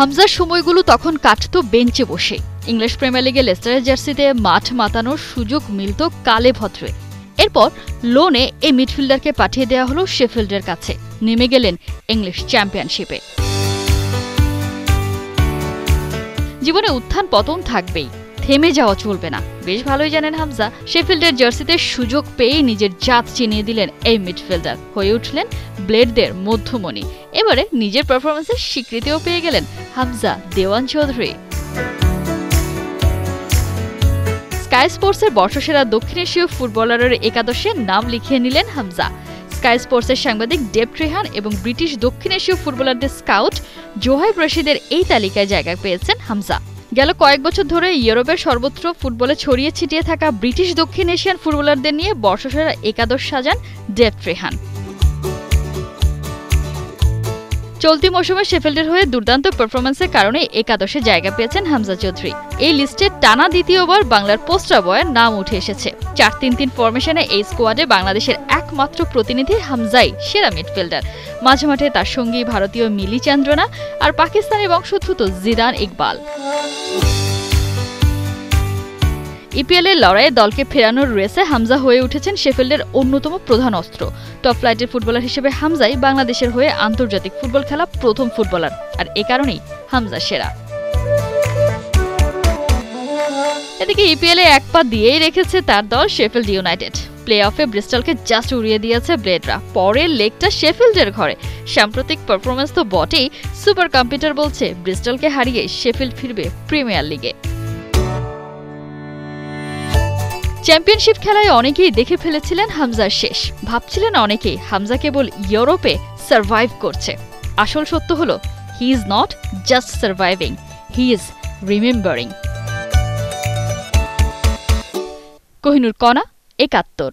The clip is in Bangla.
হামজার সময়গুলো তখন কাটতো বেঞ্চে বসে। ইংলিশ প্রিমিয়ার লিগে লেস্টারের জার্সিতে মাঠ মাতানোর সুযোগ মিলত কালে ভদ্রে। এরপর লোনে এই মিডফিল্ডারকে পাঠিয়ে দেওয়া হলো শেফিল্ডের কাছে। নেমে গেলেন ইংলিশ চ্যাম্পিয়নশিপে। জীবনে উত্থান পতন থাকবেই, থেমে যাওয়া চলবে না। বেশ ভালোই জানেন হামজা। শেফিল্ডের জার্সিতে সুযোগ পেয়ে নিজের জাত চিনিয়ে দিলেন এই মিডফিল্ডার, হয়ে উঠলেন ব্লেডদের মধ্যমণি। এবারে নিজের পারফরমেন্সের স্বীকৃতিও পেয়ে গেলেন হামজা দেওয়ান চৌধুরী। স্কাই স্পোর্টসের বর্ষসেরা দক্ষিণ এশীয় ফুটবলারের একাদশে নাম লিখিয়ে নিলেন হামজা। স্কাই স্পোর্টসের সাংবাদিক ডেভ ট্রেহান এবং ব্রিটিশ দক্ষিণ এশীয় ফুটবলারদের স্কাউট জোহাইব রশিদের এই তালিকায় জায়গা পেয়েছেন হামজা। গেল কয়েক বছর ধরে ইউরোপের সর্বত্র ফুটবলে ছড়িয়ে ছিটিয়ে থাকা ব্রিটিশ দক্ষিণ এশিয়ান ফুটবলারদের নিয়ে বর্ষসেরা একাদশ সাজান ডেভ ট্রেহান। চলতি মৌসুমে শেফিল্ডের হয়ে দুর্দান্ত পারফরমেন্সের কারণে একাদশে জায়গা পেয়েছেন হামজা চৌধুরী। এই লিস্টে টানা দ্বিতীয়বার বাংলার পোস্টার বয়ের নাম উঠে এসেছে। 4-3-3 ফরমেশনে এই স্কোয়াডে বাংলাদেশের একমাত্র প্রতিনিধি হামজাই সেরা মিডফিল্ডার। মাঝে মাঠে তার সঙ্গী ভারতীয় মিলি চন্দ্রনা আর পাকিস্তানি বংশোদ্ভূত জিদান ইকবাল। ইপিএলের লড়াইয়ে দলকে ফেরানোর রেসে হামজা হয়ে উঠেছেন শেফিল্ডের অন্যতম প্রধান অস্ত্র। টপ ফ্লাইটের ফুটবলার হিসেবে হামজাই বাংলাদেশের হয়ে আন্তর্জাতিক ফুটবল খেলা প্রথম ফুটবলার, আর এ কারণেই হামজা সেরা। এদিকে ইপিএলে এক পা দিয়েই রেখেছে তার দল শেফিল্ড ইউনাইটেড। প্লে অফে ব্রিস্টলকে জাস্ট উড়িয়ে দিয়েছে ব্লেডরা। পরের লেগটা শেফিল্ডের ঘরে। সাম্প্রতিক পারফরমেন্স তো বটেই, সুপার কম্পিউটার বলছে ব্রিস্টলকে হারিয়ে শেফিল্ড ফিরবে প্রিমিয়ার লিগে। চ্যাম্পিয়নশিপ খেলায় অনেকেই দেখে ফেলেছিলেন হামজার শেষ। ভাবছিলেন অনেকেই হামজা কেবল ইউরোপে সার্ভাইভ করছে। আসল সত্য হলো, he is not just surviving, he is remembering. Kohinoor কণা, ৭১।